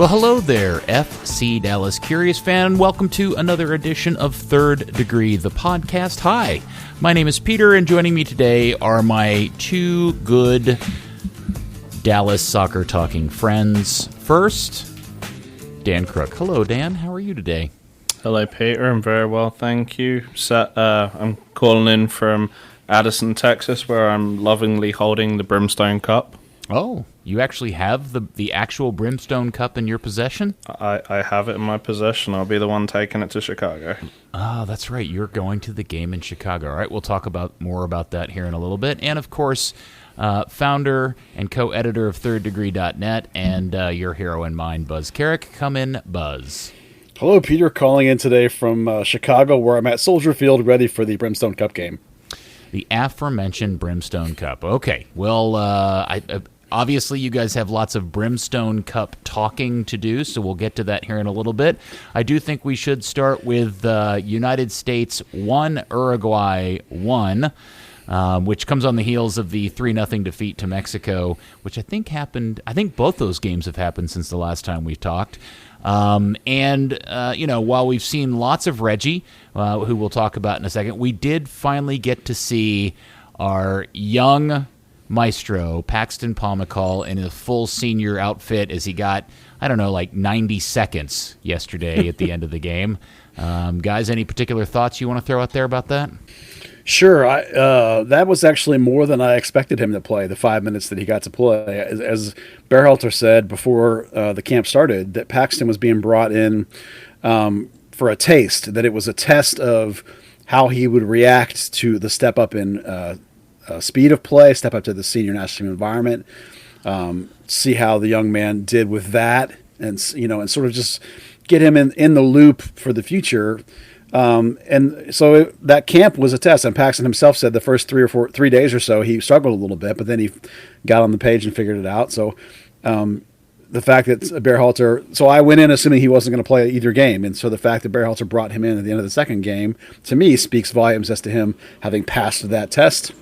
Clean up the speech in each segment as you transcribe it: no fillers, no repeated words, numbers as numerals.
Well, hello there, FC Dallas Curious fan. Welcome to another edition of Third Degree, the podcast. Hi, my name is Peter, and joining me today are my two good Dallas soccer talking friends. First, Dan Crook. Hello, Dan. How are you today? Hello, Peter. I'm very well, thank you. I'm calling in from Addison, Texas, where I'm lovingly holding the Brimstone Cup. Oh, you actually have the actual Brimstone Cup in your possession? I have it in my possession. I'll be the one taking it to Chicago. Ah, that's right. You're going to the game in Chicago. All right, we'll talk more about that here in a little bit. And, of course, founder and co-editor of thirddegree.net and your hero and mine, Buzz Carrick. Come in, Buzz. Hello, Peter. Calling in today from Chicago, where I'm at Soldier Field, ready for the Brimstone Cup game. The aforementioned Brimstone Cup. Okay, well, obviously, you guys have lots of Brimstone Cup talking to do, so we'll get to that here in a little bit. I do think we should start with United States 1, Uruguay 1, which comes on the heels of the 3-0 defeat to Mexico, which I think happened. I think both those games have happened since the last time we talked. While we've seen lots of Reggie, who we'll talk about in a second, we did finally get to see our young maestro, Paxton Pomykal, in a full senior outfit as he got, 90 seconds yesterday at the end of the game. Guys, any particular thoughts you want to throw out there about that? Sure. That was actually more than I expected him to play, the 5 minutes that he got to play. As Berhalter said before the camp started, that Paxton was being brought in for a taste, that it was a test of how he would react to the step up in speed of play, step up to the senior national team environment, see how the young man did with that, and sort of just get him in the loop for the future. And so that camp was a test, and Paxton himself said the first 3 days or so he struggled a little bit, but then he got on the page and figured it out. So the fact that Berhalter, so I went in assuming he wasn't going to play either game, and so the fact that Berhalter brought him in at the end of the second game, to me, speaks volumes as to him having passed that test.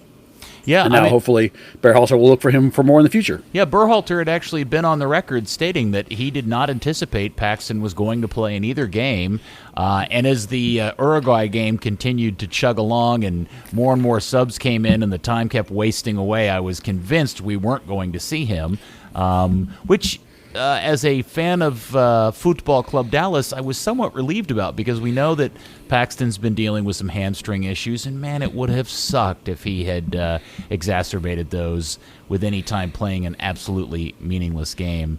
Yeah, and now hopefully Berhalter will look for him for more in the future. Yeah, Berhalter had actually been on the record stating that he did not anticipate Paxton was going to play in either game. And as the Uruguay game continued to chug along and more subs came in and the time kept wasting away, I was convinced we weren't going to see him, which as a fan of Football Club Dallas, I was somewhat relieved about, because we know that Paxton's been dealing with some hamstring issues, and man, it would have sucked if he had exacerbated those with any time playing an absolutely meaningless game.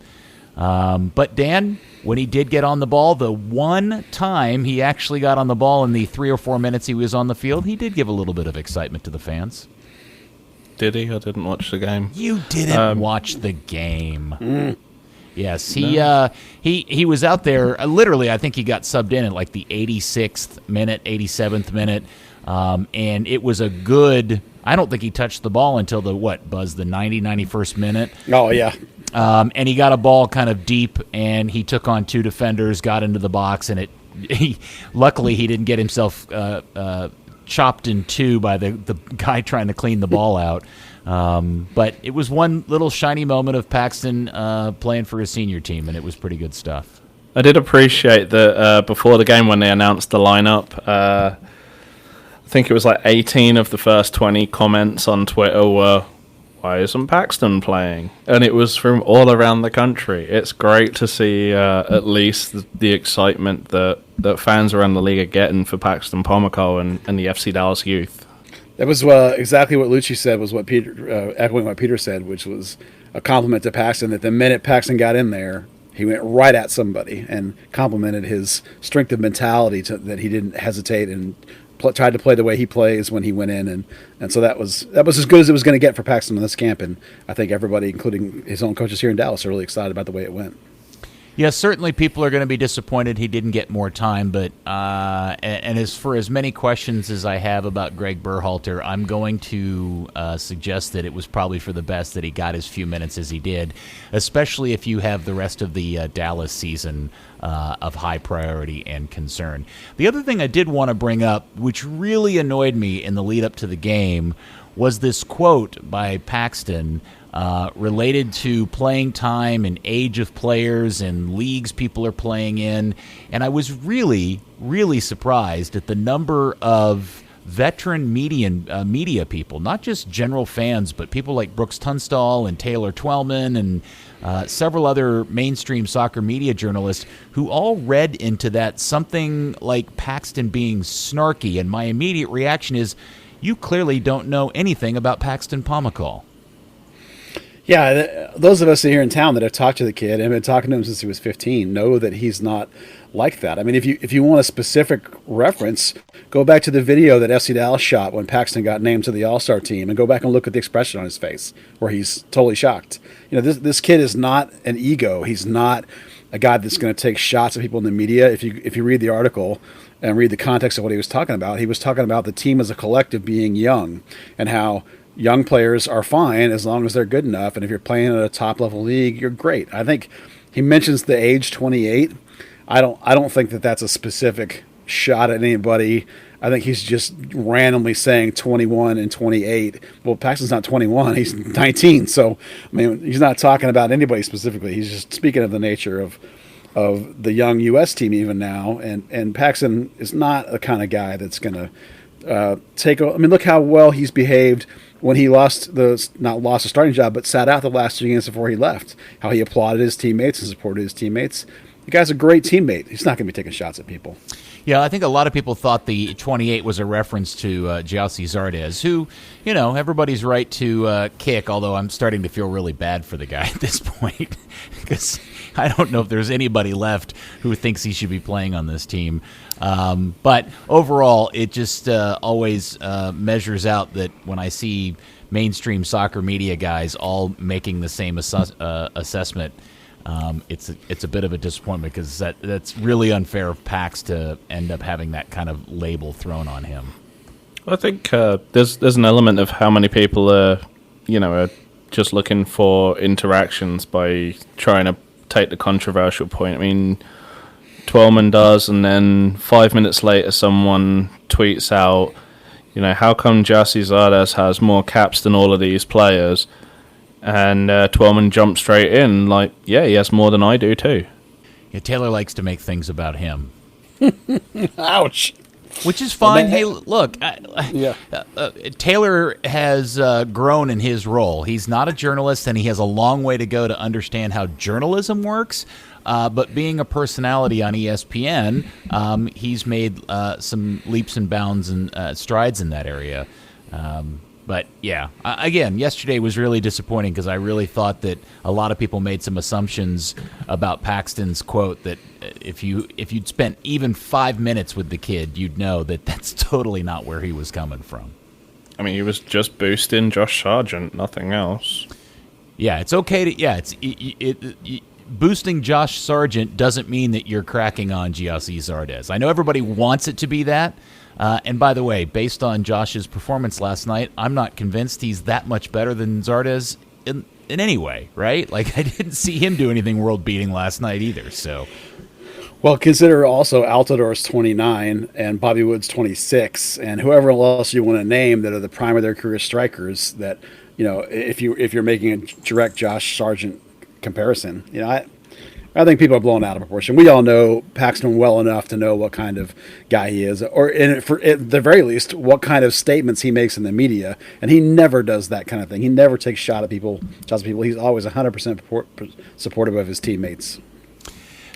But Dan, when he did get on the ball, the one time he actually got on the ball in the 3 or 4 minutes he was on the field, he did give a little bit of excitement to the fans. Did he? I didn't watch the game. You didn't watch the game. Yes, he was out there. Literally, I think he got subbed in at like the 86th minute, 87th minute, and it was a good. I don't think he touched the ball until the 91st minute. Oh yeah. And he got a ball kind of deep, and he took on two defenders, got into the box, and luckily he didn't get himself chopped in two by the guy trying to clean the ball out. But it was one little shiny moment of Paxton playing for his senior team, and it was pretty good stuff. I did appreciate that before the game when they announced the lineup. I think it was like 18 of the first 20 comments on Twitter were, "Why isn't Paxton playing?" And it was from all around the country. It's great to see at least the excitement that fans around the league are getting for Paxton Pomykal and the FC Dallas youth. That was exactly what Lucci said, was what Peter, echoing what Peter said, which was a compliment to Paxton, that the minute Paxton got in there, he went right at somebody and complimented his strength of mentality, that he didn't hesitate and tried to play the way he plays when he went in. And so that was as good as it was going to get for Paxton in this camp. And I think everybody, including his own coaches here in Dallas, are really excited about the way it went. Yeah, certainly people are going to be disappointed he didn't get more time, but and as for as many questions as I have about Greg Berhalter, I'm going to suggest that it was probably for the best that he got as few minutes as he did, especially if you have the rest of the Dallas season of high priority and concern. The other thing I did want to bring up, which really annoyed me in the lead up to the game, was this quote by Paxton related to playing time and age of players and leagues people are playing in. And I was really, really surprised at the number of veteran media people, not just general fans, but people like Brooks Tunstall and Taylor Twellman and several other mainstream soccer media journalists who all read into that something like Paxton being snarky. And my immediate reaction is, you clearly don't know anything about Paxton Pomykal. Yeah, those of us here in town that have talked to the kid and have been talking to him since he was 15 know that he's not like that. I mean, if you want a specific reference, go back to the video that FC Dallas shot when Paxton got named to the All-Star team, and go back and look at the expression on his face where he's totally shocked. You know, this kid is not an ego. He's not a guy that's going to take shots at people in the media. If you read the article and read the context of what he was talking about the team as a collective being young and how young players are fine as long as they're good enough. And if you're playing at a top level league, you're great. I think he mentions the age 28. I don't think that that's a specific shot at anybody. I think he's just randomly saying 21 and 28. Well, Paxton's not 21. He's 19. So, I mean, he's not talking about anybody specifically. He's just speaking of the nature of the young U.S. team even now. And Paxton is not the kind of guy that's going to take – I mean, look how well he's behaved when he not lost a starting job, but sat out the last 2 games before he left, how he applauded his teammates and supported his teammates. The guy's a great teammate. He's not going to be taking shots at people. Yeah, I think a lot of people thought the 28 was a reference to Gyasi Zardes, who, you know, everybody's right to kick, although I'm starting to feel really bad for the guy at this point because I don't know if there's anybody left who thinks he should be playing on this team. But overall, it just always measures out that when I see mainstream soccer media guys all making the same assessment, it's a bit of a disappointment because that's really unfair of Pax to end up having that kind of label thrown on him. I think there's an element of how many people are just looking for interactions by trying to take the controversial point. I mean, Twellman does, and then 5 minutes later someone tweets out, how come Gyasi Zardes has more caps than all of these players? And Twellman jumped straight in, like, yeah, he has more than I do too. Yeah, Taylor likes to make things about him. Ouch. Which is fine. Hey, look, yeah. Taylor has grown in his role. He's not a journalist, and he has a long way to go to understand how journalism works. But being a personality on ESPN, he's made some leaps and bounds and strides in that area. But yeah, again, yesterday was really disappointing because I really thought that a lot of people made some assumptions about Paxton's quote that if you'd spent even 5 minutes with the kid, you'd know that that's totally not where he was coming from. I mean, he was just boosting Josh Sargent, nothing else. Yeah, it's okay to boosting Josh Sargent doesn't mean that you're cracking on Gyasi Zardes. I know everybody wants it to be that. And by the way, based on Josh's performance last night, I'm not convinced he's that much better than Zardes in any way, right? Like, I didn't see him do anything world-beating last night either, so... Well, consider also Altidor's 29 and Bobby Wood's 26 and whoever else you want to name that are the prime of their career strikers that, if you're making a direct Josh Sargent comparison, I think people are blown out of proportion. We all know Paxton well enough to know what kind of guy he is, or at the very least, what kind of statements he makes in the media. And he never does that kind of thing. He never takes shots at people. He's always 100% supportive of his teammates.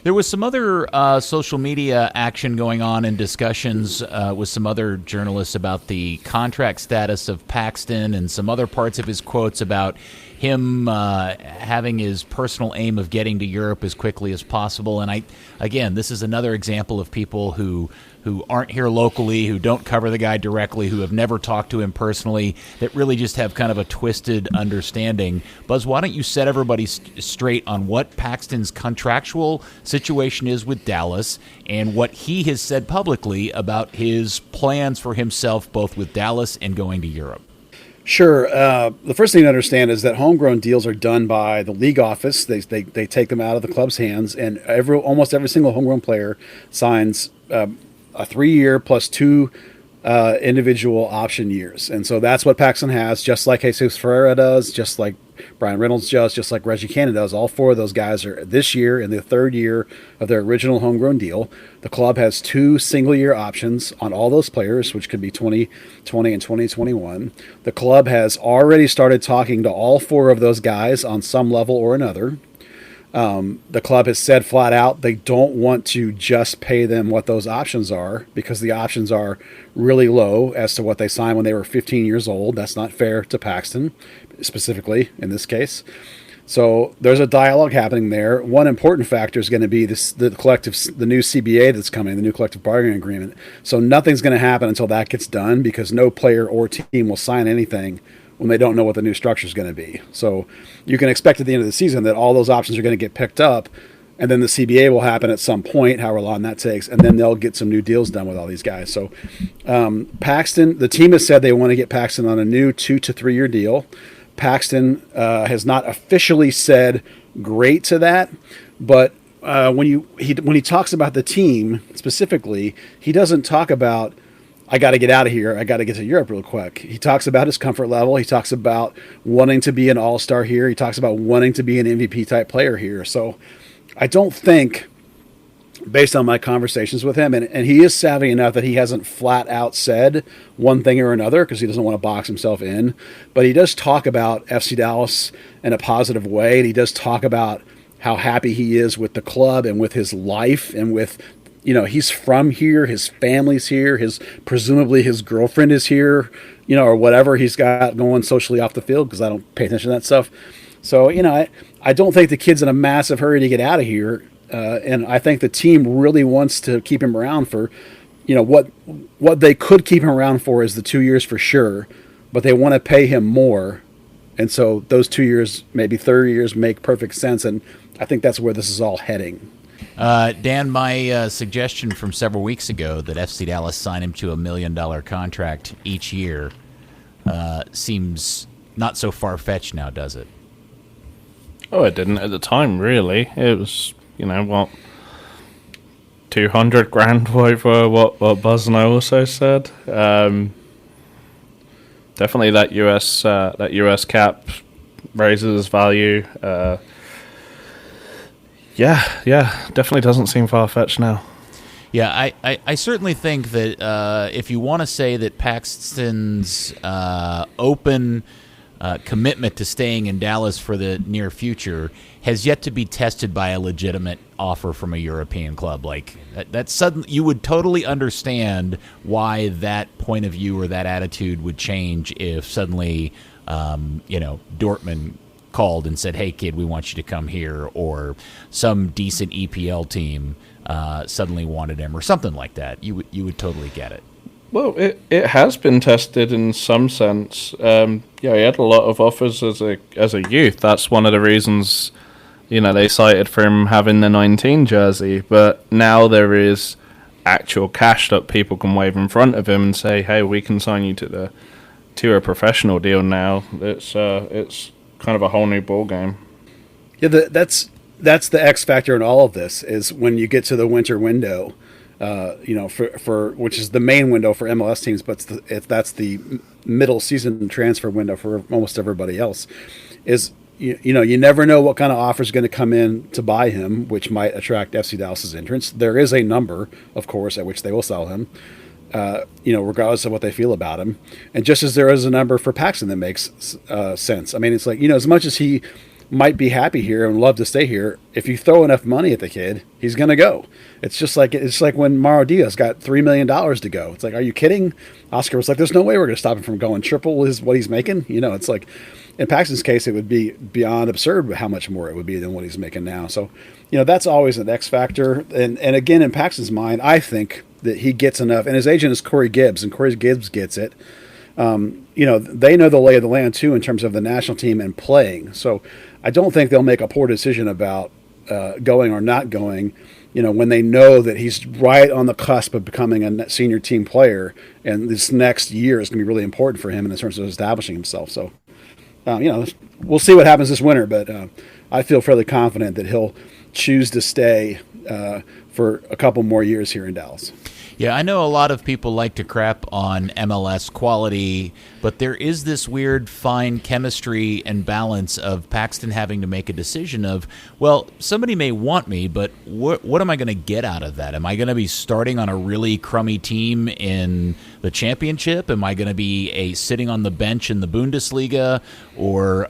There was some other social media action going on and discussions with some other journalists about the contract status of Paxton and some other parts of his quotes about him having his personal aim of getting to Europe as quickly as possible. And again, this is another example of people who aren't here locally, who don't cover the guy directly, who have never talked to him personally, that really just have kind of a twisted understanding. Buzz, why don't you set everybody straight on what Paxton's contractual situation is with Dallas and what he has said publicly about his plans for himself, both with Dallas and going to Europe? Sure. The first thing to understand is that homegrown deals are done by the league office. They take them out of the club's hands, and almost every single homegrown player signs a 3-year plus 2 individual option years. And so that's what Paxton has, just like Jesus Ferreira does, just like Brian Reynolds does, just like Reggie Cannon does. All four of those guys are this year in the third year of their original homegrown deal. The club has 2 single-year options on all those players, which could be 2020 and 2021. The club has already started talking to all 4 of those guys on some level or another. The club has said flat out they don't want to just pay them what those options are, because the options are really low as to what they signed when they were 15 years old. That's not fair to Paxton, specifically in this case. So there's a dialogue happening there. One important factor is going to be the new CBA that's coming, the new collective bargaining agreement. So nothing's going to happen until that gets done, because no player or team will sign anything when they don't know what the new structure is going to be. So you can expect at the end of the season that all those options are going to get picked up, and then the CBA will happen at some point, however long that takes, and then they'll get some new deals done with all these guys. So Paxton, the team has said they want to get Paxton on a new 2 to 3 year deal. Paxton has not officially said great to that, but when he talks about the team specifically, he doesn't talk about, I got to get out of here, I got to get to Europe real quick. He talks about his comfort level. He talks about wanting to be an all-star here. He talks about wanting to be an MVP type player here. So I don't think, based on my conversations with him, and he is savvy enough that he hasn't flat out said one thing or another, because he doesn't want to box himself in, but he does talk about FC Dallas in a positive way, and he does talk about how happy he is with the club and with his life, and with, he's from here, his family's here, presumably his girlfriend is here, or whatever he's got going socially off the field, because I don't pay attention to that stuff. So, I don't think the kid's in a massive hurry to get out of here. And I think the team really wants to keep him around for, what they could keep him around for is the 2 years for sure, but they want to pay him more. And so those 2 years, maybe 3 years, make perfect sense. And I think that's where this is all heading. Dan, my suggestion from several weeks ago that FC Dallas sign him to $1 million contract each year seems not so far-fetched now, does it? Oh, it didn't at the time, really. It was, 200 grand over what Buzz and I also said. Definitely that US cap raises value. Yeah, definitely doesn't seem far-fetched now. Yeah, I certainly think that if you want to say that Paxton's open commitment to staying in Dallas for the near future has yet to be tested by a legitimate offer from a European club. Like that suddenly, you would totally understand why that point of view or that attitude would change if suddenly, Dortmund called and said, "Hey, kid, we want you to come here," or some decent EPL team suddenly wanted him, or something like that. You would totally get it. Well, it has been tested in some sense. He had a lot of offers as a youth. That's one of the reasons, they cited for him having the 19 jersey. But now there is actual cash that people can wave in front of him and say, "Hey, we can sign you to a professional deal now." It's kind of a whole new ball game. Yeah, that's the X factor in all of this, is when you get to the winter window. For which is the main window for MLS teams, but that's the middle season transfer window for almost everybody else. Is you never know what kind of offer is going to come in to buy him, which might attract FC Dallas's interest. There is a number, of course, at which they will sell him, regardless of what they feel about him. And just as there is a number for Paxton that makes sense. I mean, it's like, as much as he might be happy here and love to stay here, if you throw enough money at the kid, he's going to go. It's like when Mauro Diaz got $3 million to go. It's like, are you kidding? Oscar was like, there's no way we're going to stop him from going triple what he's making. It's like, in Paxton's case, it would be beyond absurd how much more it would be than what he's making now. So, that's always an X factor. And again, in Paxton's mind, I think that he gets enough, and his agent is Corey Gibbs, and Corey Gibbs gets it. They know the lay of the land too in terms of the national team and playing. So I don't think they'll make a poor decision about going or not going, when they know that he's right on the cusp of becoming a senior team player, and this next year is going to be really important for him in terms of establishing himself. So, we'll see what happens this winter, but I feel fairly confident that he'll choose to stay for a couple more years here in Dallas. Yeah, I know a lot of people like to crap on MLS quality, but there is this weird fine chemistry and balance of Paxton having to make a decision of, well, somebody may want me, but what am I going to get out of that? Am I going to be starting on a really crummy team in the championship? Am I going to be sitting on the bench in the Bundesliga or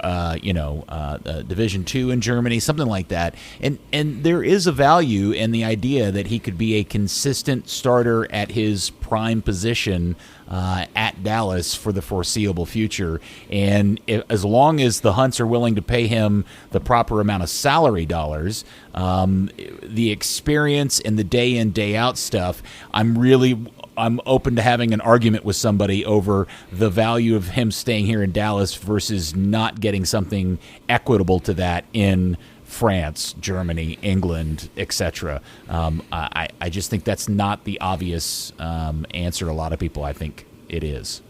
Division II in Germany, something like that? And there is a value in the idea that he could be a consistent starter at his prime position at Dallas for the foreseeable future. And as long as the Hunts are willing to pay him the proper amount of salary dollars, the experience and the day in, day out stuff, I'm open to having an argument with somebody over the value of him staying here in Dallas versus not getting something equitable to that in France, Germany, England, etc. I just think that's not the obvious answer to a lot of people. I think it is.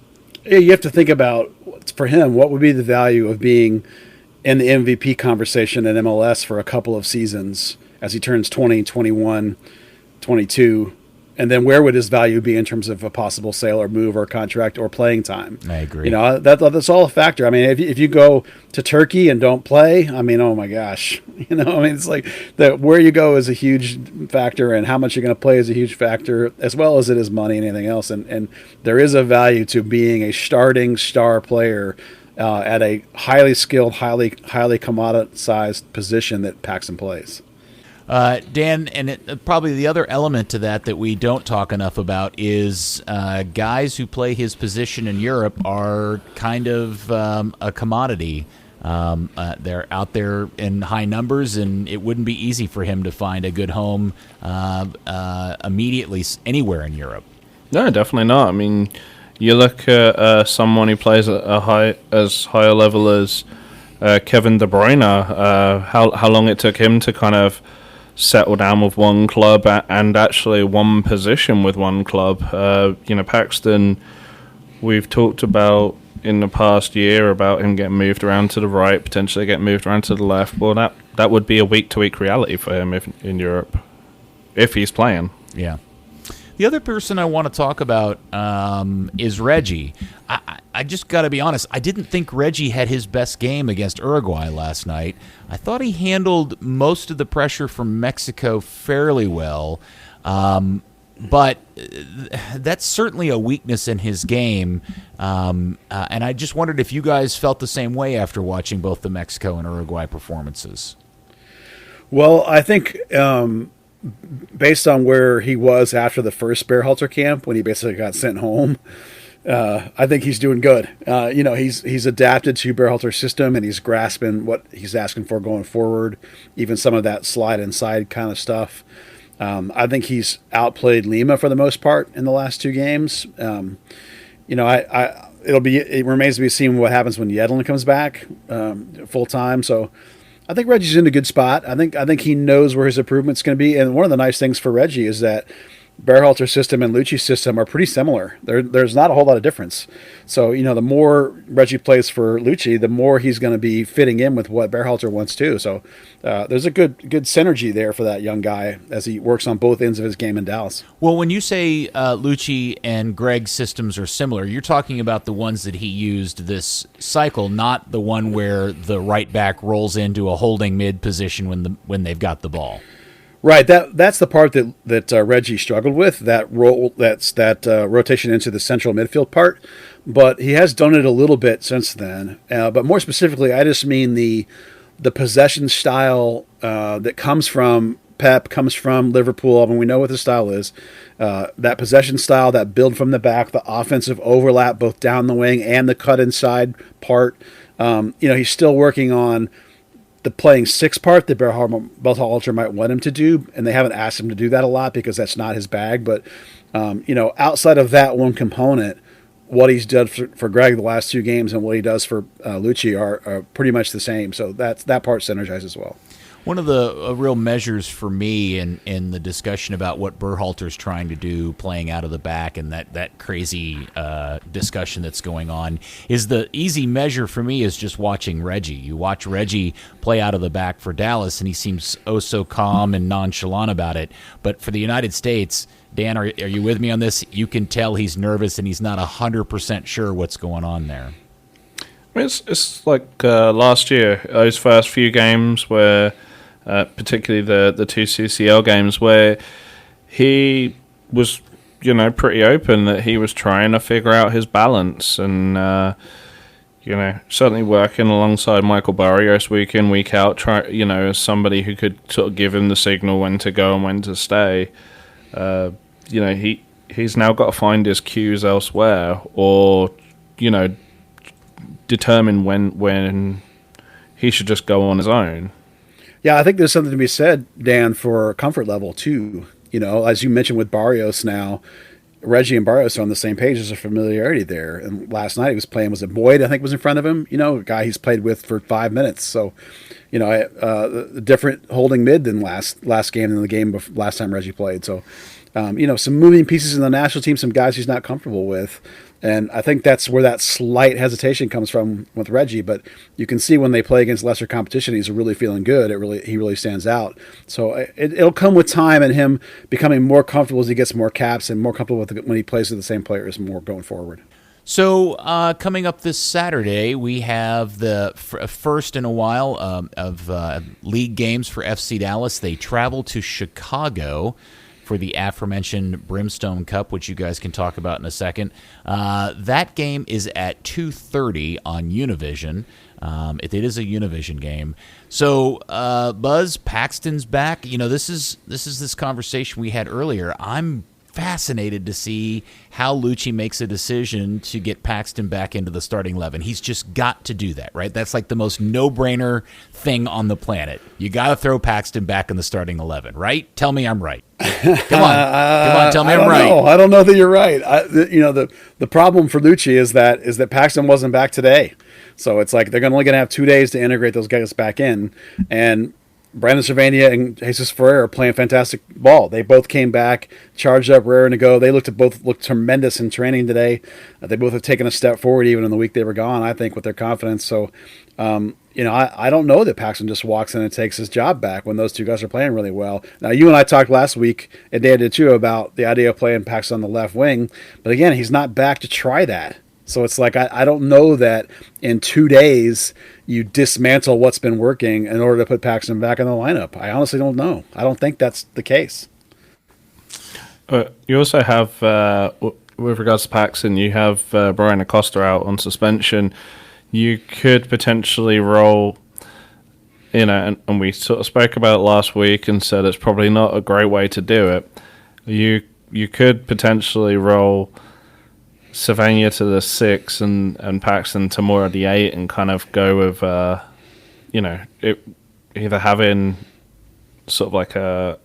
Yeah, you have to think about, for him, what would be the value of being in the MVP conversation in MLS for a couple of seasons as he turns 20, 21, 22, and then where would his value be in terms of a possible sale or move or contract or playing time? I agree. You know, that's all a factor. I mean, if you go to Turkey and don't play, I mean, oh my gosh, it's like where you go is a huge factor, and how much you're going to play is a huge factor, as well as it is money and anything else. And there is a value to being a starting star player at a highly skilled, highly commoditized position that Paxton plays. Dan, and probably the other element to that we don't talk enough about is guys who play his position in Europe are kind of a commodity. They're out there in high numbers, and it wouldn't be easy for him to find a good home immediately anywhere in Europe. No, definitely not. I mean, you look at someone who plays at as high a level as Kevin De Bruyne, how long it took him to kind of settle down with one club and actually one position with one club. Paxton, we've talked about in the past year about him getting moved around to the right, potentially getting moved around to the left. Well, that would be a week-to-week reality for him in Europe, if he's playing. Yeah. The other person I want to talk about is Reggie. I just got to be honest. I didn't think Reggie had his best game against Uruguay last night. I thought he handled most of the pressure from Mexico fairly well. But that's certainly a weakness in his game. And I just wondered if you guys felt the same way after watching both the Mexico and Uruguay performances. Well, I think based on where he was after the first Berhalter camp, when he basically got sent home, I think he's doing good. He's adapted to Berhalter's system, and he's grasping what he's asking for going forward, even some of that slide inside kind of stuff. I think he's outplayed Lima for the most part in the last two games. It remains to be seen what happens when Yedlin comes back full time. So I think Reggie's in a good spot. I think he knows where his improvement's going to be. And one of the nice things for Reggie is that Berhalter's system and Lucci's system are pretty similar. There's not a whole lot of difference. So, the more Reggie plays for Lucci, the more he's going to be fitting in with what Berhalter wants too. So there's a good synergy there for that young guy as he works on both ends of his game in Dallas. Well, when you say Lucci and Greg's systems are similar, you're talking about the ones that he used this cycle, not the one where the right back rolls into a holding mid position when they've got the ball. Right, that's the part that Reggie struggled with, that rotation into the central midfield part. But he has done it a little bit since then. But more specifically, I just mean the possession style that comes from Pep, comes from Liverpool. I mean, we know what the style is. That possession style, that build from the back, the offensive overlap both down the wing and the cut inside part. He's still working on the playing six part that Berhalter might want him to do, and they haven't asked him to do that a lot because that's not his bag. But outside of that one component, what he's done for Greg the last two games and what he does for Lucci are pretty much the same. So that part synergizes as well. One of the real measures for me in the discussion about what Berhalter's trying to do, playing out of the back, and that crazy discussion that's going on, is the easy measure for me is just watching Reggie. You watch Reggie play out of the back for Dallas, and he seems oh so calm and nonchalant about it. But for the United States, Dan, are you with me on this? You can tell he's nervous and he's not 100% sure what's going on there. I mean, it's like last year, those first few games where... particularly the two CCL games where he was, pretty open that he was trying to figure out his balance and, certainly working alongside Michael Barrios week in, week out, as somebody who could sort of give him the signal when to go and when to stay. He's now got to find his cues elsewhere or, determine when he should just go on his own. Yeah, I think there's something to be said, Dan, for comfort level too. As you mentioned with Barrios now, Reggie and Barrios are on the same page. There's a familiarity there. And last night he was playing, was it Boyd, I think, was in front of him? A guy he's played with for 5 minutes. So, different holding mid than last game than the game last time Reggie played. So, some moving pieces in the national team, some guys he's not comfortable with. And I think that's where that slight hesitation comes from with Reggie. But you can see when they play against lesser competition, he's really feeling good. He really stands out. So it'll come with time and him becoming more comfortable as he gets more caps and more comfortable with when he plays with the same players more going forward. So coming up this Saturday, we have the first in a while of league games for FC Dallas. They travel to Chicago for the aforementioned Brimstone Cup, which you guys can talk about in a second. That game is at 2:30 on Univision. It is a Univision game. So, Buzz, Paxton's back. This is this conversation we had earlier. I'm fascinated to see how Lucci makes a decision to get Paxton back into the starting 11. He's just got to do that, right? That's like the most no-brainer thing on the planet. You got to throw Paxton back in the starting 11, right? Tell me I'm right. Come on, tell me I'm right. I don't know that you're right. The problem for Lucci is that Paxton wasn't back today, so it's like they're only going to have 2 days to integrate those guys back in, and Brandon Cervania and Jesus Ferreira are playing fantastic ball. They both came back, charged up, raring to go. They both looked tremendous in training today. They both have taken a step forward even in the week they were gone, I think, with their confidence. So, I don't know that Paxton just walks in and takes his job back when those two guys are playing really well. Now, you and I talked last week, and Dan did too, about the idea of playing Paxton on the left wing. But again, he's not back to try that. So it's like I don't know that in 2 days you dismantle what's been working in order to put Paxton back in the lineup. I honestly don't know. I don't think that's the case. You also have, with regards to Paxton, you have Brian Acosta out on suspension. You could potentially roll, and we sort of spoke about it last week and said it's probably not a great way to do it. You could potentially roll Cervania to the 6 and Paxton to more of the 8 and kind of go with, either having sort of like a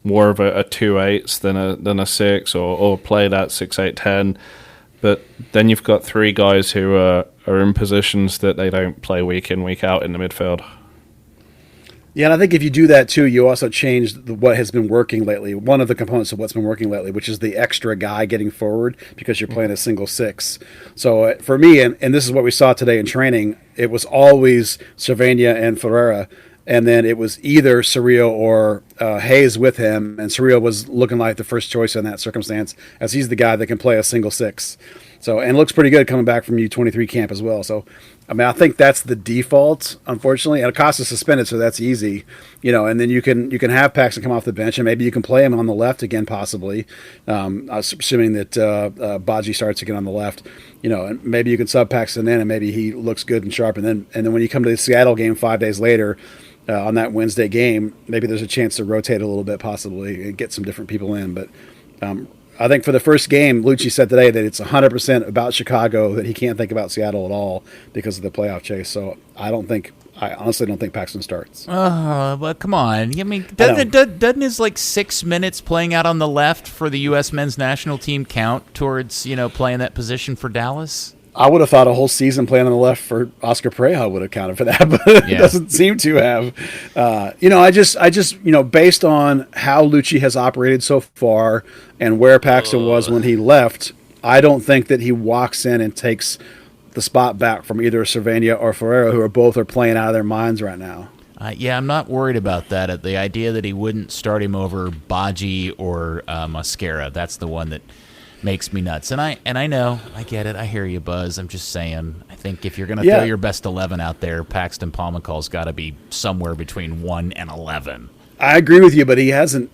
more of a 2/8 than a 6 or play that 6-8-10. But then you've got 3 guys who are in positions that they don't play week in, week out in the midfield. Yeah, and I think if you do that too, you also change what has been working lately. One of the components of what's been working lately, which is the extra guy getting forward because you're playing a single 6. So for me, and this is what we saw today in training, it was always Cervania and Ferreira, and then it was either Cerrillo or Hayes with him, and Cerrillo was looking like the first choice in that circumstance, as he's the guy that can play a single 6. So, and looks pretty good coming back from U23 camp as well. So, I think that's the default, unfortunately. And Acosta's suspended, so that's easy, and then you can have Paxton come off the bench, and maybe you can play him on the left again, possibly, assuming that Badji starts again on the left, and maybe you can sub Paxton in, and maybe he looks good and sharp. And then when you come to the Seattle game 5 days later, on that Wednesday game, maybe there's a chance to rotate a little bit, possibly, and get some different people in. But I think for the first game, Lucci said today that it's 100% about Chicago, that he can't think about Seattle at all because of the playoff chase. So I honestly don't think Paxton starts. But come on. I mean, doesn't his 6 minutes playing out on the left for the U.S. men's national team count towards, playing that position for Dallas? I would have thought a whole season playing on the left for Oscar Pereja would have counted for that, but it doesn't seem to have. I just, based on how Lucci has operated so far and where Paxton was when he left, I don't think that he walks in and takes the spot back from either Cervania or Ferreira, who are playing out of their minds right now. I'm not worried about that. The idea that he wouldn't start him over Baji or Mascara, that's the one that makes me nuts. And I know, I get it. I hear you, Buzz. I'm just saying, I think if you're going to throw your best 11 out there, Paxton Pomacall's got to be somewhere between 1 and 11. I agree with you, but he hasn't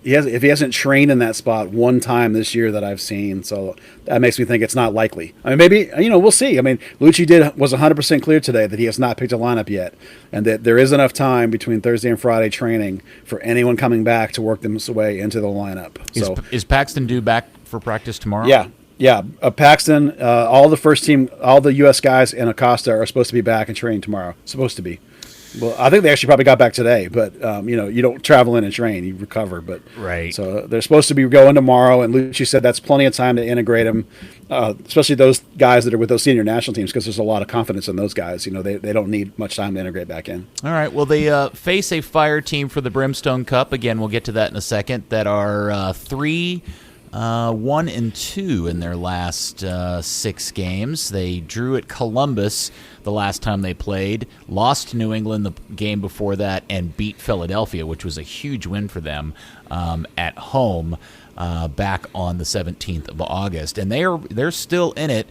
trained in that spot one time this year that I've seen, so that makes me think it's not likely. I mean, maybe, we'll see. I mean, Lucci was 100% clear today that he has not picked a lineup yet, and that there is enough time between Thursday and Friday training for anyone coming back to work them way into the lineup. So is Paxton due back for practice tomorrow? Yeah. Paxton, all the first team, all the U.S. guys and Acosta are supposed to be back and training tomorrow. Supposed to be. Well, I think they actually probably got back today, but you don't travel in and train; you recover. But right, so they're supposed to be going tomorrow. And Lucci said that's plenty of time to integrate them, especially those guys that are with those senior national teams, because there's a lot of confidence in those guys. They don't need much time to integrate back in. All right. Well, they face a Fire team for the Brimstone Cup. Again, we'll get to that in a second. That are 3-1-2 in their last 6 games. They drew at Columbus the last time they played, lost to New England the game before that, and beat Philadelphia, which was a huge win for them at home back on the 17th of August. And they're still in it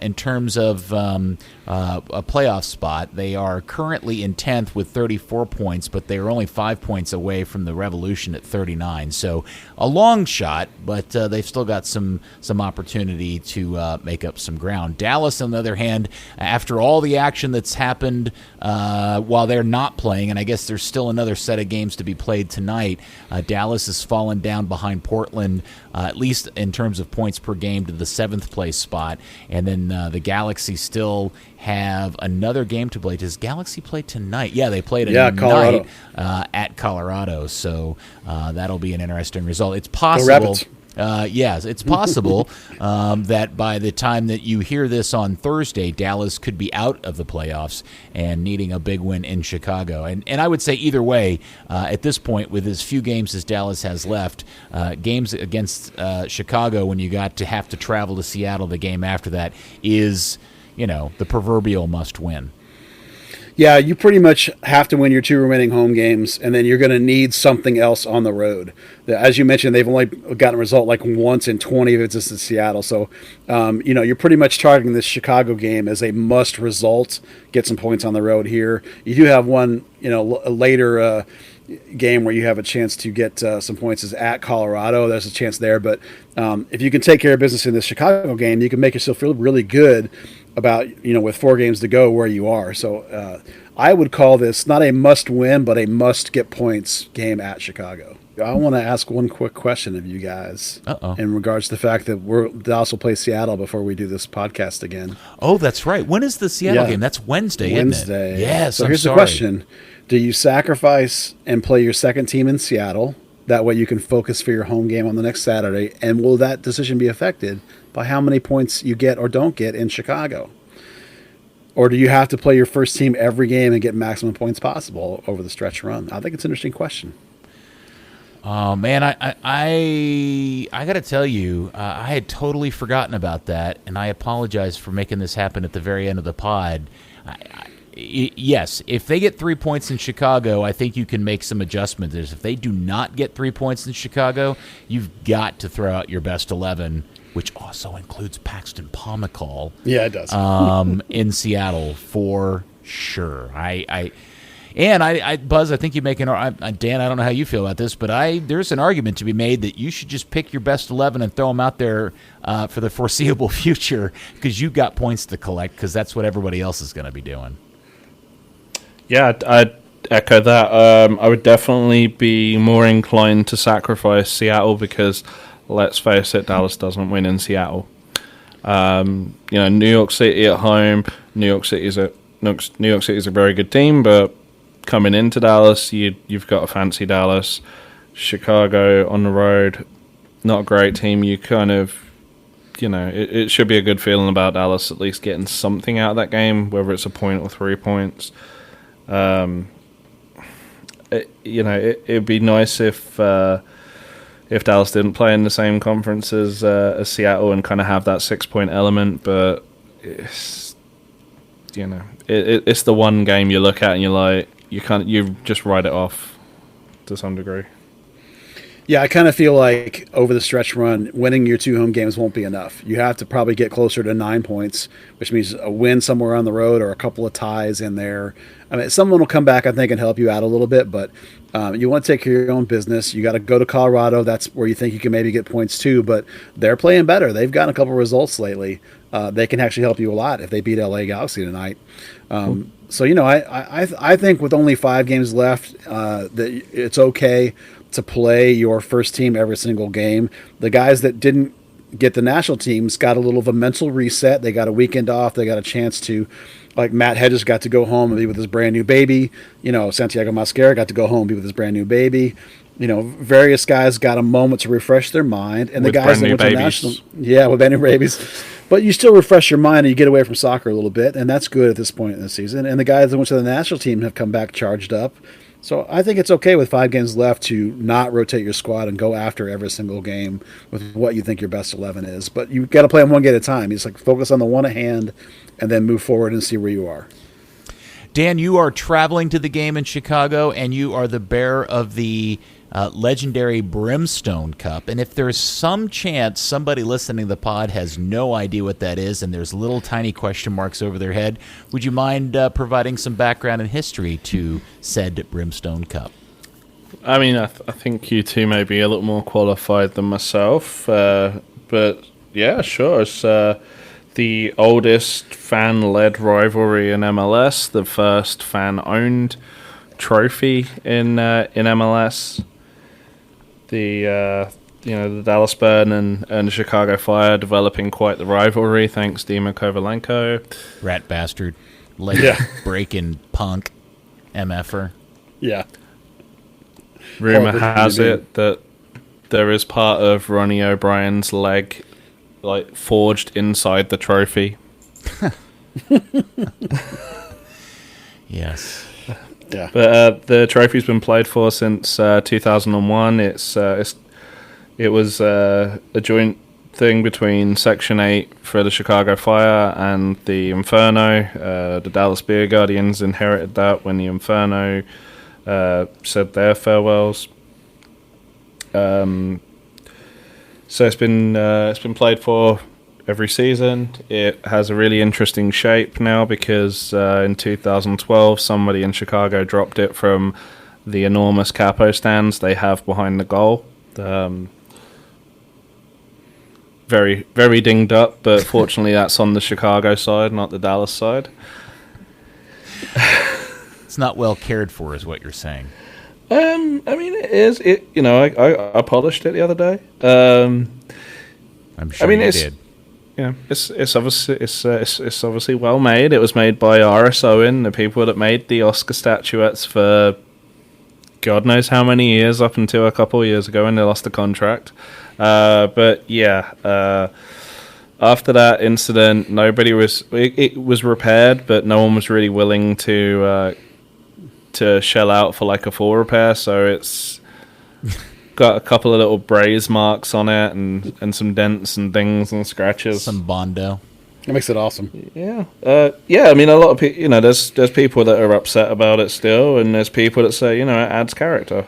in terms of a playoff spot. They are currently in 10th with 34 points, but they are only 5 points away from the Revolution at 39. So a long shot, but they've still got some opportunity to make up some ground. Dallas, on the other hand, after all the action that's happened while they're not playing, and I guess there's still another set of games to be played tonight, Dallas has fallen down behind Portland, at least in terms of points per game, to the 7th place spot. And then the Galaxy still have another game to play. Does Galaxy play tonight? Yeah, they played tonight Colorado. At Colorado. So that'll be an interesting result. It's possible. Yes, it's possible that by the time that you hear this on Thursday, Dallas could be out of the playoffs and needing a big win in Chicago. And I would say either way, at this point, with as few games as Dallas has left, games against Chicago when you got to have to travel to Seattle the game after that is, the proverbial must win. Yeah, you pretty much have to win your 2 remaining home games, and then you're going to need something else on the road. As you mentioned, they've only gotten a result like once in 20 visits to Seattle. So, you're pretty much targeting this Chicago game as a must result, get some points on the road here. You do have one, a later game where you have a chance to get some points is at Colorado. There's a chance there. But if you can take care of business in this Chicago game, you can make yourself feel really good about, with 4 games to go where you are. So I would call this not a must win, but a must get points game at Chicago. I want to ask one quick question of you guys in regards to the fact that Dallas will play Seattle before we do this podcast again. Oh, that's right. When is the Seattle game? That's Wednesday, isn't it? Yes, so here's the question. Do you sacrifice and play your second team in Seattle? That way you can focus for your home game on the next Saturday. And will that decision be affected by how many points you get or don't get in Chicago? Or do you have to play your first team every game and get maximum points possible over the stretch run? I think it's an interesting question. Oh, man, I got to tell you, I had totally forgotten about that, and I apologize for making this happen at the very end of the pod. Yes, if they get 3 points in Chicago, I think you can make some adjustments. If they do not get 3 points in Chicago, you've got to throw out your best 11, which also includes Paxton Pomacall. Yeah, it does. In Seattle for sure. Buzz, I think you make an Dan, I don't know how you feel about this, but there's an argument to be made that you should just pick your best 11 and throw them out there for the foreseeable future because you've got points to collect because that's what everybody else is going to be doing. Yeah, I'd echo that. I would definitely be more inclined to sacrifice Seattle because, let's face it, Dallas doesn't win in Seattle. New York City at home. New York City is a very good team, but coming into Dallas, you've got to fancy Dallas. Chicago on the road, not a great team. You kind of it should be a good feeling about Dallas at least getting something out of that game, whether it's a point or 3 points. It'd be nice if Dallas didn't play in the same conference as Seattle and kind of have that 6-point element, but it's it's the one game you look at and you're like you just write it off to some degree. Yeah, I kind of feel like over the stretch run, winning your 2 home games won't be enough. You have to probably get closer to 9 points, which means a win somewhere on the road or a couple of ties in there. I mean, someone will come back, I think, and help you out a little bit, but you want to take care of your own business. You got to go to Colorado. That's where you think you can maybe get points too, but they're playing better. They've gotten a couple of results lately. They can actually help you a lot if they beat LA Galaxy tonight. So, I think with only 5 games left, that it's okay to play your first team every single game. The guys that didn't get the national teams got a little of a mental reset. They got a weekend off. They got a chance to, like Matt Hedges got to go home and be with his brand new baby. Santiago Mascara got to go home and be with his brand new baby. Various guys got a moment to refresh their mind. And the guys that went to national, with brand new babies. But you still refresh your mind and you get away from soccer a little bit, and that's good at this point in the season. And the guys that went to the national team have come back charged up. So I think it's okay with 5 games left to not rotate your squad and go after every single game with what you think your best 11 is. But you got to play them one game at a time. You just focus on the one at hand and then move forward and see where you are. Dan, you are traveling to the game in Chicago, and you are the bearer of the legendary Brimstone Cup. And if there's some chance somebody listening to the pod has no idea what that is and there's little tiny question marks over their head, would you mind providing some background and history to said Brimstone Cup? I mean, I think you two may be a little more qualified than myself, but yeah, sure. It's the oldest fan-led rivalry in MLS, the first fan-owned trophy in MLS. The Dallas Burn and Chicago Fire developing quite the rivalry, thanks to Dima Kovalenko. Rat bastard. Breaking punk. MFer. Yeah. Rumor has it that there is part of Ronnie O'Brien's leg forged inside the trophy. Yes. Yeah. But the trophy's been played for since 2001. It was a joint thing between Section 8 for the Chicago Fire and the Inferno. The Dallas Beer Guardians inherited that when the Inferno said their farewells. So it's been played for every season. It has a really interesting shape now because in 2012 somebody in Chicago dropped it from the enormous capo stands they have behind the goal. Very, very dinged up, but fortunately that's on the Chicago side, not the Dallas side. It's not well cared for, is what you're saying. I mean, it is. I polished it the other day. I'm sure you did. Yeah, it's obviously well made. It was made by R.S. Owen, the people that made the Oscar statuettes for God knows how many years, up until a couple of years ago when they lost the contract. But yeah, after that incident, it was repaired, but no one was really willing to shell out for a full repair. So it's got a couple of little braze marks on it and some dents and things and scratches. Some Bondo. That makes it awesome. Yeah. I mean, a lot of people, there's people that are upset about it still, and there's people that say, it adds character.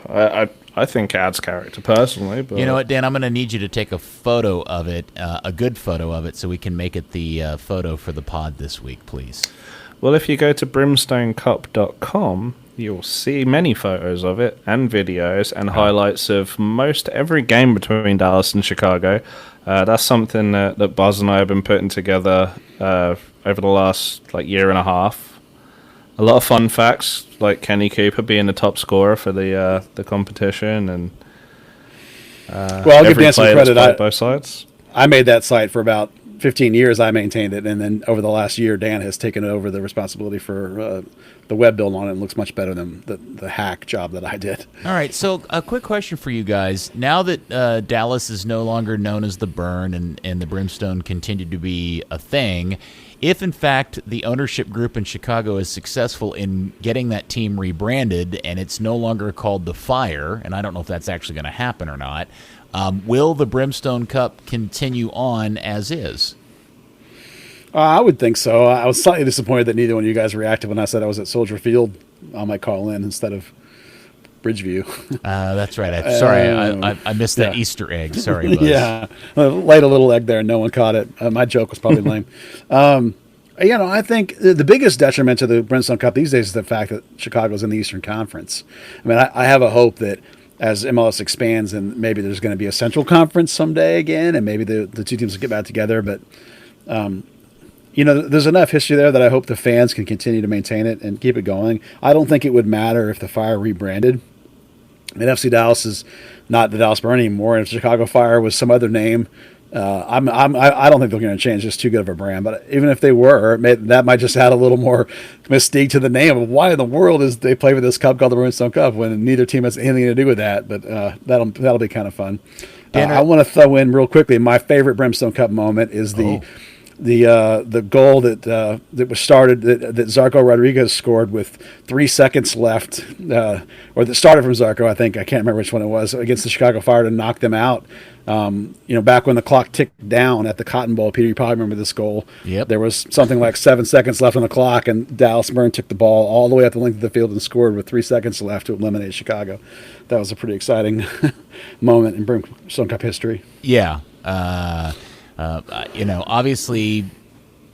I think it adds character personally. But you know what, Dan? I'm going to need you to take a photo of it, a good photo of it, so we can make it the photo for the pod this week, please. Well, if you go to brimstonecup.com, you'll see many photos of it and videos and highlights of most every game between Dallas and Chicago. That's something that Buzz and I have been putting together over the last year and a half. A lot of fun facts, like Kenny Cooper being the top scorer for the competition, and well, I'll give Dan some credit. Both sides. I made that site for about 15 years I maintained it, and then over the last year, Dan has taken over the responsibility for the web build on it, and looks much better than the hack job that I did. All right, so a quick question for you guys. Now that Dallas is no longer known as the Burn and the Brimstone continued to be a thing, if in fact the ownership group in Chicago is successful in getting that team rebranded and it's no longer called the Fire, and I don't know if that's actually going to happen or not, will the Brimstone Cup continue on as is? I would think so. I was slightly disappointed that neither one of you guys reacted when I said I was at Soldier Field. I might call in instead of Bridgeview. That's right. Sorry, I missed that Easter egg. Sorry, Buzz. Yeah, laid a little egg there and no one caught it. My joke was probably lame. I think the biggest detriment to the Brimstone Cup these days is the fact that Chicago's in the Eastern Conference. I mean, I have a hope that as MLS expands and maybe there's going to be a Central Conference someday again, and maybe the two teams will get back together. But, there's enough history there that I hope the fans can continue to maintain it and keep it going. I don't think it would matter if the Fire rebranded. I mean, FC Dallas is not the Dallas Burn anymore, and if Chicago Fire was some other name, I don't think they're going to change. It's too good of a brand. But even if they were, that might just add a little more mystique to the name of why in the world is they play for this cup called the Brimstone Cup when neither team has anything to do with that. But that'll be kind of fun. I want to throw in real quickly. My favorite Brimstone Cup moment is the goal that was started that Zarco Rodriguez scored with 3 seconds left, or that started from Zarco. I think I can't remember which one it was, against the Chicago Fire to knock them out. Back when the clock ticked down at the Cotton Bowl, Peter, you probably remember this goal. Yep. There was something like 7 seconds left on the clock, and Dallas Burn took the ball all the way up the length of the field and scored with 3 seconds left to eliminate Chicago. That was a pretty exciting moment in Brimstone Cup history. Yeah. Obviously,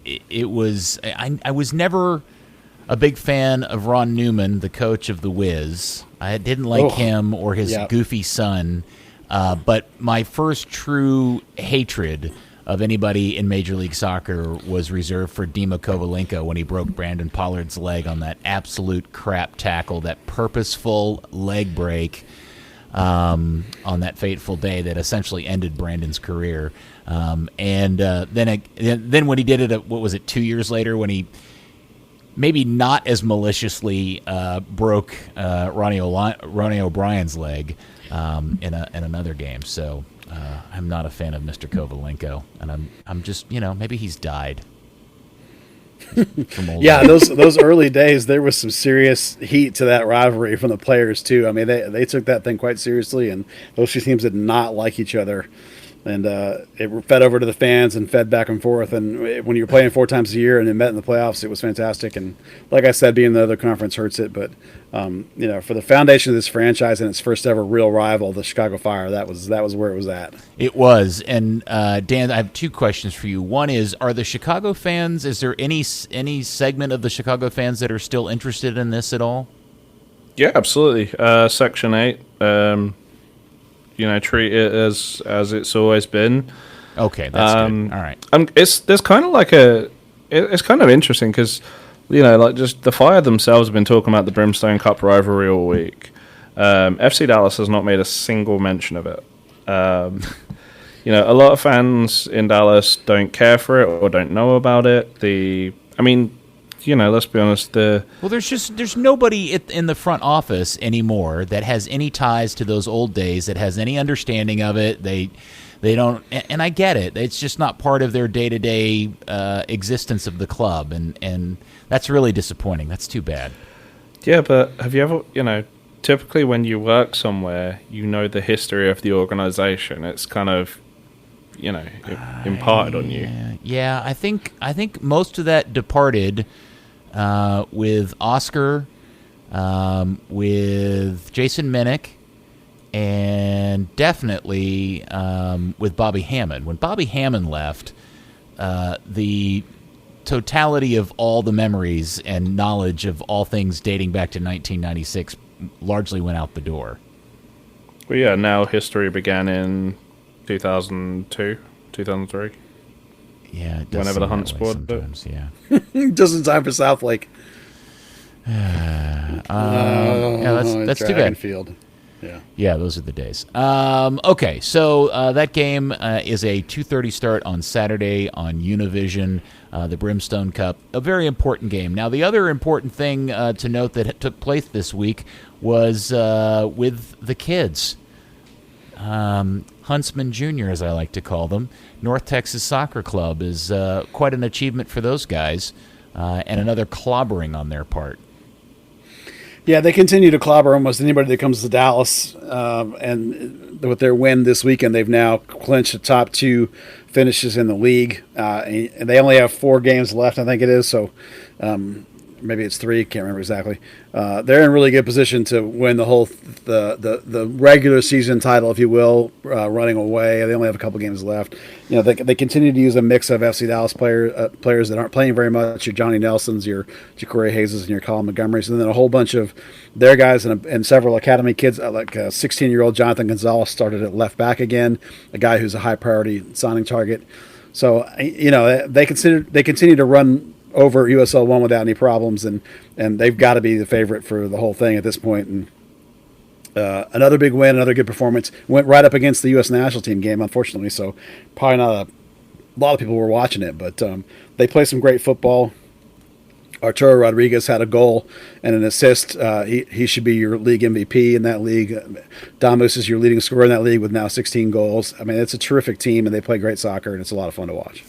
it was. I was never a big fan of Ron Newman, the coach of the Wiz. I didn't like him or his goofy son. But my first true hatred of anybody in Major League Soccer was reserved for Dima Kovalenko when he broke Brandon Pollard's leg on that absolute crap tackle, that purposeful leg break on that fateful day that essentially ended Brandon's career. Then when he did it, what was it, 2 years later, when he maybe not as maliciously broke Ronnie O'Brien's leg in another game. So I'm not a fan of Mr. Kovalenko, and I'm just, maybe he's died. Yeah, those early days, there was some serious heat to that rivalry from the players too. I mean, they took that thing quite seriously, and those two teams did not like each other. And it fed over to the fans and fed back and forth. And when you're playing 4 times a year and then met in the playoffs, it was fantastic. And like I said, being in the other conference hurts it. But, for the foundation of this franchise and its first ever real rival, the Chicago Fire, that was where it was at. It was. And, Dan, I have 2 questions for you. One is, are the Chicago fans, is there any segment of the Chicago fans that are still interested in this at all? Yeah, absolutely. Section 8. Treat it as it's always been. Okay, that's good. All right. There's kind of like it's kind of interesting because, just the Fire themselves have been talking about the Brimstone Cup rivalry all week. FC Dallas has not made a single mention of it. A lot of fans in Dallas don't care for it or don't know about it. Let's be honest. There's nobody in the front office anymore that has any ties to those old days, that has any understanding of it. They don't, and I get it. It's just not part of their day-to-day existence of the club, and that's really disappointing. That's too bad. Yeah, but have you ever, typically when you work somewhere, the history of the organization. It's kind of, imparted on you. Yeah, I think most of that departed with Oscar, with Jason Minnick, and definitely with Bobby Hammond. When Bobby Hammond left, the totality of all the memories and knowledge of all things dating back to 1996 largely went out the door. Well, yeah, now history began in 2002, 2003. Yeah, it does whenever the Hunt squad sometimes, yeah. Just in time for South Lake. That's too bad. Field. Yeah, those are the days. Okay, so that game is a 2:30 start on Saturday on Univision, the Brimstone Cup. A very important game. Now, the other important thing to note that took place this week was with the kids. Huntsman Jr., as I like to call them, North Texas Soccer Club is quite an achievement for those guys, and another clobbering on their part. Yeah, they continue to clobber almost anybody that comes to Dallas, and with their win this weekend, they've now clinched the top 2 finishes in the league, and they only have 4 games left, I think it is, so maybe it's 3, can't remember exactly. They're in really good position to win the whole the regular season title, if you will, running away. They only have a couple games left. You know, they continue to use a mix of FC Dallas players that aren't playing very much. Your Johnny Nelsons, your Ja'Cory Hayes, and your Colin Montgomerys, and then a whole bunch of their guys and several academy kids. Like 16-year-old Jonathan Gonzalez started at left back again, a guy who's a high priority signing target. So they continue to run over USL 1 without any problems, and they've got to be the favorite for the whole thing at this point. And another big win, another good performance. Went right up against the U.S. national team game, unfortunately, so probably not a lot of people were watching it, but they play some great football. Arturo Rodriguez had a goal and an assist. He should be your league MVP in that league. Damus is your leading scorer in that league with now 16 goals. I mean, it's a terrific team, and they play great soccer, and it's a lot of fun to watch.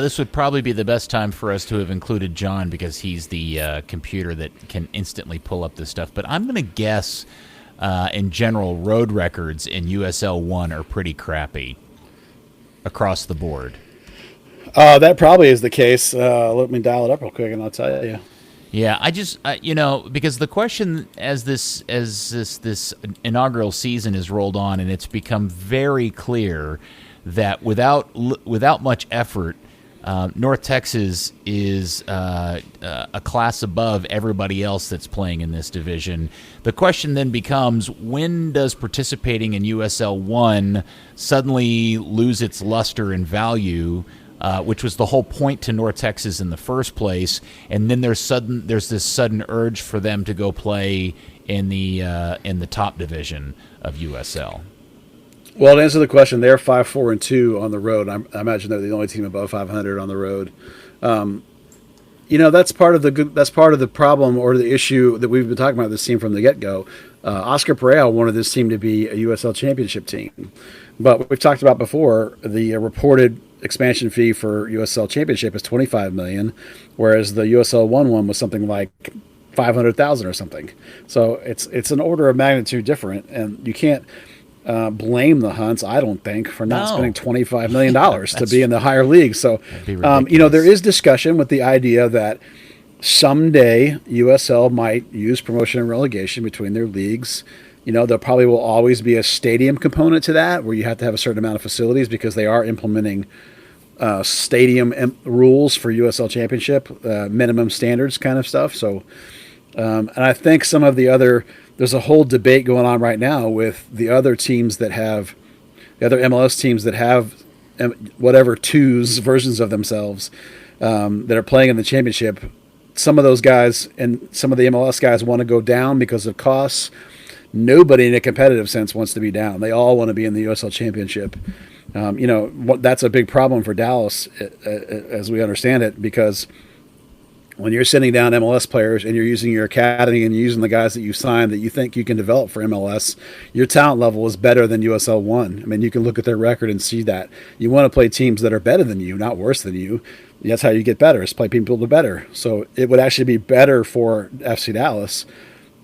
This would probably be the best time for us to have included John because he's the computer that can instantly pull up this stuff. But I'm going to guess, in general, road records in USL 1 are pretty crappy across the board. That probably is the case. Let me dial it up real quick, and I'll tell you. Yeah, I just because the question as this inaugural season is rolled on, and it's become very clear that without much effort, North Texas is a class above everybody else that's playing in this division. The question then becomes, when does participating in USL 1 suddenly lose its luster and value, which was the whole point to North Texas in the first place, and then there's this sudden urge for them to go play in the top division of USL? Well, to answer the question, they're 5-4-2 on the road. I imagine they're the only team above 500 on the road. That's part of the problem or the issue that we've been talking about this team from the get-go. Oscar Pereira wanted this team to be a USL championship team, but we've talked about before the reported expansion fee for USL championship is $25 million, whereas the USL 1 was something like $500,000 or something. So it's an order of magnitude different, and you can't blame the Hunts, I don't think, for not spending $25 million to be in the higher league. So, there is discussion with the idea that someday USL might use promotion and relegation between their leagues. There probably will always be a stadium component to that, where you have to have a certain amount of facilities because they are implementing stadium rules for USL Championship, minimum standards kind of stuff. So, and I think some of there's a whole debate going on right now with the other teams that have, the other MLS teams that have whatever twos versions of themselves that are playing in the championship. Some of those guys and some of the MLS guys want to go down because of costs. Nobody in a competitive sense wants to be down. They all want to be in the USL Championship. That's a big problem for Dallas, as we understand it, because when you're sending down MLS players and you're using your academy and you're using the guys that you signed that you think you can develop for MLS, your talent level is better than USL 1. I mean, you can look at their record and see that. You want to play teams that are better than you, not worse than you. That's how you get better, is play people to better. So it would actually be better for FC Dallas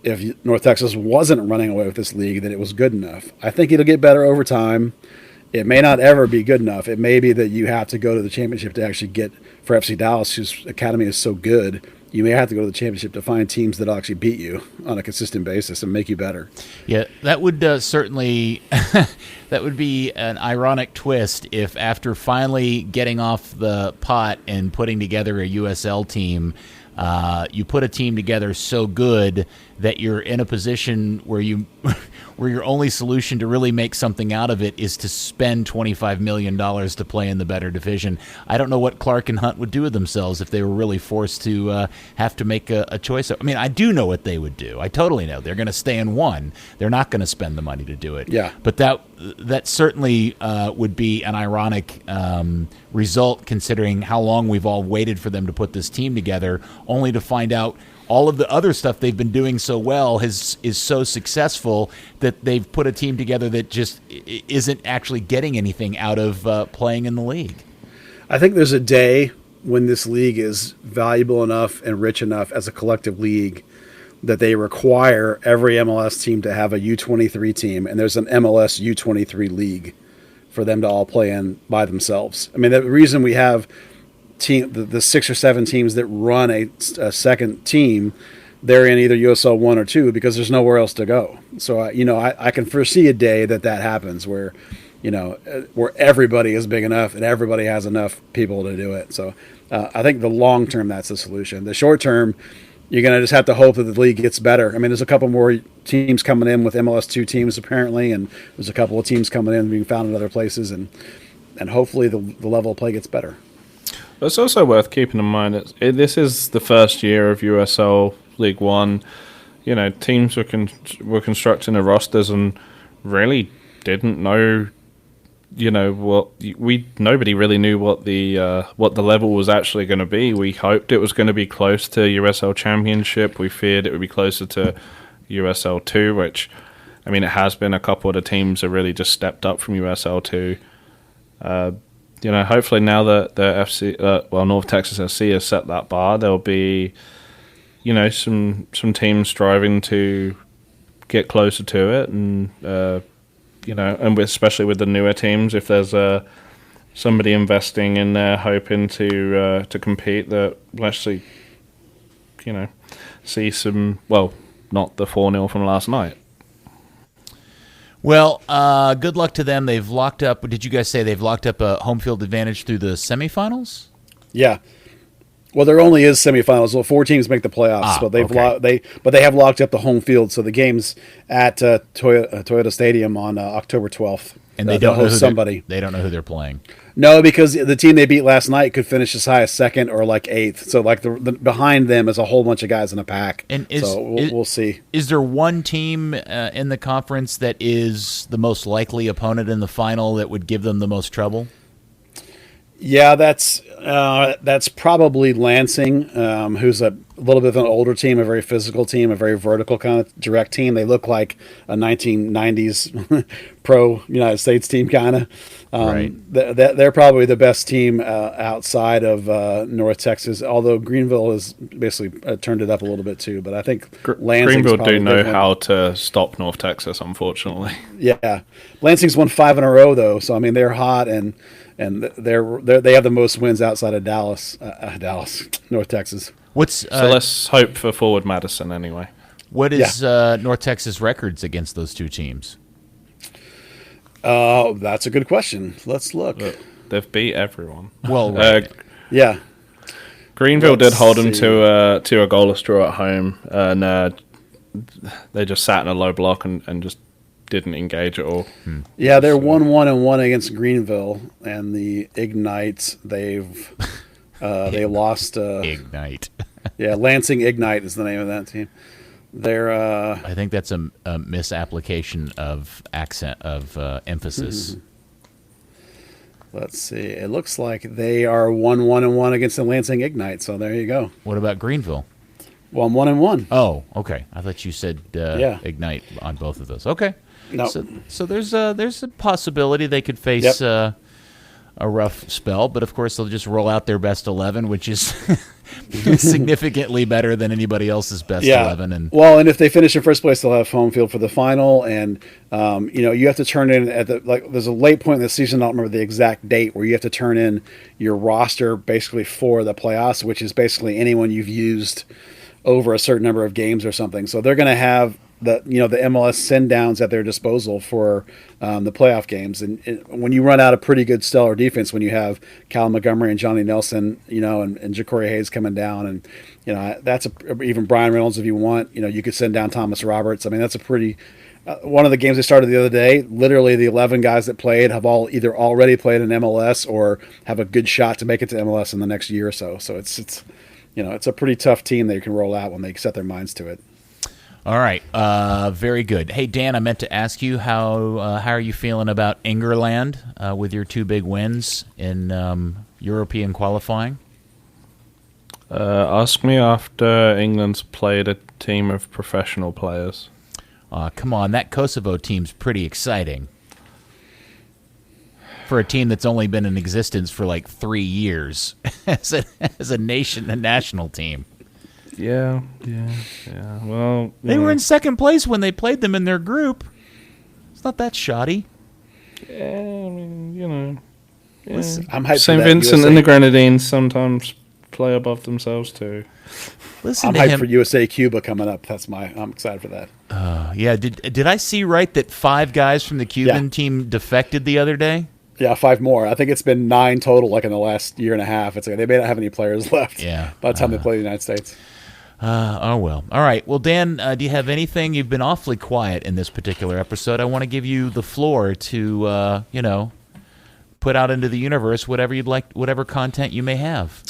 if North Texas wasn't running away with this league, that it was good enough. I think it'll get better over time. It may not ever be good enough. It may be that you have to go to the championship to actually get, for FC Dallas, whose academy is so good, you may have to go to the championship to find teams that actually beat you on a consistent basis and make you better. Yeah, that would certainly that would be an ironic twist if, after finally getting off the pot and putting together a USL team, You put a team together so good that you're in a position where where your only solution to really make something out of it is to spend $25 million to play in the better division. I don't know what Clark and Hunt would do with themselves if they were really forced to have to make a choice. I mean, I do know what they would do. I totally know. They're going to stay in one. They're not going to spend the money to do it. Yeah. But that certainly would be an ironic result, considering how long we've all waited for them to put this team together, only to find out all of the other stuff they've been doing so well is so successful that they've put a team together that just isn't actually getting anything out of playing in the league. I think there's a day when this league is valuable enough and rich enough as a collective league that they require every MLS team to have a U23 team, and there's an MLS U23 league for them to all play in by themselves. I mean, the reason we have the 6 or 7 teams that run a second team, they're in either USL 1 or 2 because there's nowhere else to go. So, I can foresee a day that happens where, where everybody is big enough and everybody has enough people to do it. So I think the long term, that's the solution. The short term, you're going to just have to hope that the league gets better. I mean, there's a couple more teams coming in with MLS2 teams apparently, and there's a couple of teams coming in being found in other places, and hopefully the level of play gets better. It's also worth keeping in mind this is the first year of USL League One. Teams were constructing their rosters and really didn't know. Nobody really knew what the level was actually going to be. We hoped it was going to be close to USL Championship. We feared it would be closer to USL 2, which, I mean, it has been. A couple of the teams have really just stepped up from USL 2. Hopefully now that the North Texas SC has set that bar, there'll be, some teams striving to get closer to it, and and especially with the newer teams, if there's somebody investing in there hoping to compete, that will actually, see some, not the 4-0 from last night. Well, good luck to them. They've locked up. Did you guys say they've locked up a home field advantage through the semifinals? Yeah. Well, there only is semifinals. Well, 4 teams make the playoffs, but they have locked up the home field. So the game's at Toyota Stadium on October 12th. And they don't know somebody. They don't know who they're playing. No, because the team they beat last night could finish as high as 2nd or like 8th. So like the behind them is a whole bunch of guys in a pack. And we'll see. Is there one team in the conference that is the most likely opponent in the final that would give them the most trouble? Yeah, that's probably Lansing, who's a little bit of an older team, a very physical team, a very vertical kind of direct team. They look like a 1990s pro United States team kind of. Right. They're probably the best team outside of North Texas, although Greenville has basically turned it up a little bit too. But I think Greenville do know how to stop North Texas, unfortunately. Yeah, Lansing's won 5 in a row though, so I mean they're hot and they have the most wins outside of Dallas, North Texas. So let's hope for Forward Madison anyway. What is North Texas records against those two teams? That's a good question. Let's look. They've beat everyone. Well, right. Yeah. Greenville did hold them to a goalless draw at home, and they just sat in a low block and just didn't engage at all. Yeah, they're 1-1-1 against Greenville, and the Ignite they lost. Ignite. Yeah, Lansing Ignite is the name of that team. They're. I think that's a misapplication of accent of emphasis. Mm-hmm. Let's see. It looks like they are 1-1-1 against the Lansing Ignite. So there you go. What about Greenville? Well, I'm 1-1. Oh, okay. I thought you said Ignite on both of those. Okay. No. So there's a possibility they could face a rough spell, but of course they'll just roll out their best 11, which is significantly better than anybody else's best 11. And if they finish in first place, they'll have home field for the final. And you have to turn in at there's a late point in the season. I don't remember the exact date where you have to turn in your roster basically for the playoffs, which is basically anyone you've used over a certain number of games or something. So they're going to have the MLS send downs at their disposal for the playoff games. And when you run out a pretty good stellar defense, when you have Cal Montgomery and Johnny Nelson, and Ja'Cory Hayes coming down, and That's even Brian Reynolds if you want. You could send down Thomas Roberts. I mean, that's a pretty. One of the games they started the other day, literally the 11 guys that played have all either already played in MLS or have a good shot to make it to MLS in the next year or so. So it's a pretty tough team they can roll out when they set their minds to it. All right, very good. Hey Dan, I meant to ask you how are you feeling about England with your 2 big wins in European qualifying? Ask me after England's played a team of professional players. Come on, that Kosovo team's pretty exciting. For a team that's only been in existence for like 3 years as a national team. Yeah. Well, they were in second place when they played them in their group. It's not that shoddy. Yeah, I mean, Yeah. Listen, I'm hyped St. for that Vincent USA. and the Grenadines sometimes play above themselves too. Listen I'm to hyped him. for USA Cuba coming up. I'm excited for that. Yeah, did I see right that 5 guys from the Cuban team defected the other day? Yeah, 5 more. I think it's been 9 total, like in the last year and a half. It's like they may not have any players left. Yeah. By the time they play the United States. Oh, well. All right. Well, Dan, do you have anything? You've been awfully quiet in this particular episode. I want to give you the floor to, put out into the universe whatever you'd like, whatever content you may have.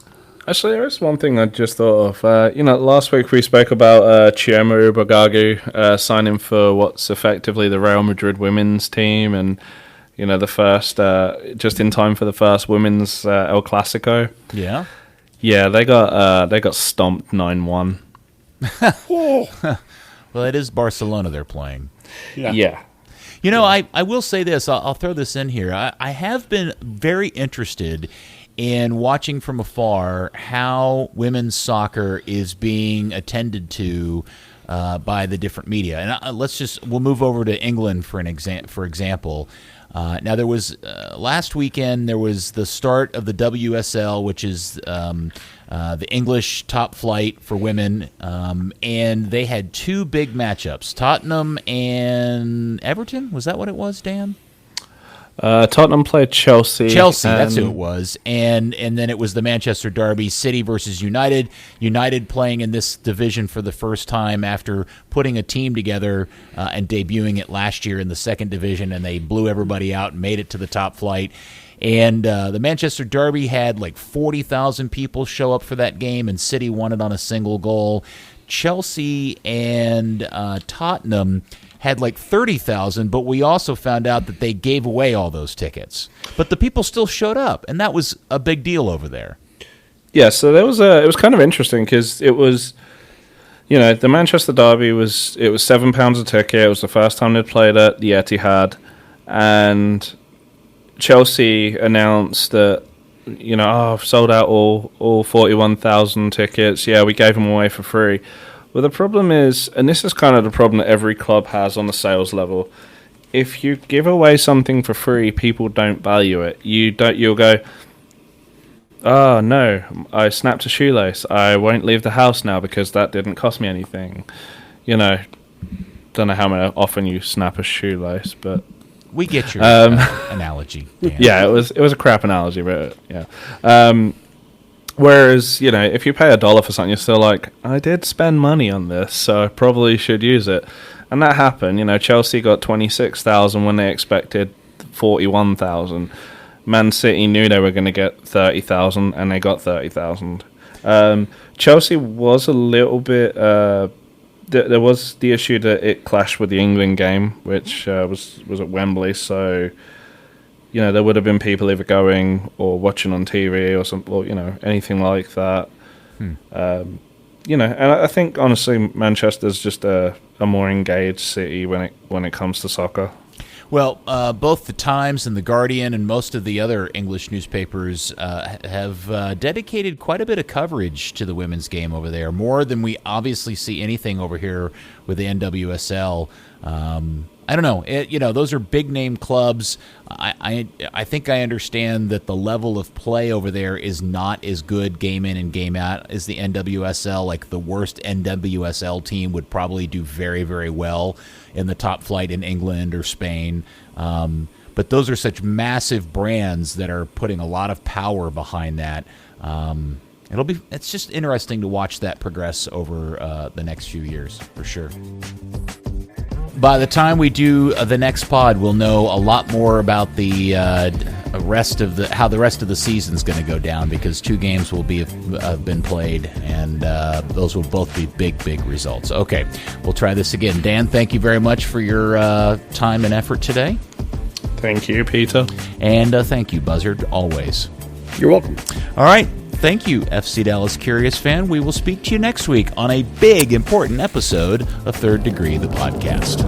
Actually, there is one thing I just thought of. Last week we spoke about Chioma Ubagagu signing for what's effectively the Real Madrid women's team, and the first just in time for the first women's El Clasico. Yeah. Yeah, they got stomped 9-1. Well, it is Barcelona they're playing. Yeah. I will say this. I'll throw this in here. I have been very interested in watching from afar how women's soccer is being attended to by the different media. And we'll move over to England for example. Now there was last weekend there was the start of the WSL, which is the English top flight for women, and they had 2 big matchups: Tottenham and Everton. Was that what it was, Dan? Tottenham played Chelsea. That's who it was. And then it was the Manchester Derby, City versus United. United playing in this division for the first time after putting a team together and debuting it last year in the second division, and they blew everybody out and made it to the top flight. And the Manchester Derby had like 40,000 people show up for that game, and City won it on a single goal. Chelsea and Tottenham had like 30,000, but we also found out that they gave away all those tickets. But the people still showed up, and that was a big deal over there. Yeah, so it was kind of interesting because it was, the Manchester Derby was £7 a ticket. It was the first time they'd played at the Etihad, and Chelsea announced that, I've sold out all 41,000 tickets. Yeah, we gave them away for free. Well, the problem is, and this is kind of the problem that every club has on the sales level, if you give away something for free, people don't value it. You'll go, oh no, I snapped a shoelace. I won't leave the house now because that didn't cost me anything. Don't know how often you snap a shoelace, but we get your analogy, Dan. Yeah, it was a crap analogy, but yeah. Whereas, if you pay $1 for something, you're still like, I did spend money on this, so I probably should use it. And that happened. Chelsea got 26,000 when they expected 41,000. Man City knew they were going to get 30,000, and they got 30,000. Chelsea was a little bit... there was the issue that it clashed with the England game, which was at Wembley, so... there would have been people either going or watching on TV or something, or anything like that. And I think honestly, Manchester's just a more engaged city when it comes to soccer. Well, both the Times and the Guardian and most of the other English newspapers have dedicated quite a bit of coverage to the women's game over there, more than we obviously see anything over here with the NWSL. I don't know. Those are big name clubs. I think I understand that the level of play over there is not as good game in and game out as the NWSL. Like the worst NWSL team would probably do very, very well in the top flight in England or Spain. But those are such massive brands that are putting a lot of power behind that. It's just interesting to watch that progress over the next few years, for sure. By the time we do the next pod, we'll know a lot more about the how the rest of the season's going to go down, because 2 games will have been played, and those will both be big results. Okay, we'll try this again. Dan, thank you very much for your time and effort today. Thank you, Peter. And thank you, Buzzard, always. You're welcome. All right. Thank you, FC Dallas Curious fan. We will speak to you next week on a big, important episode of Third Degree, the podcast.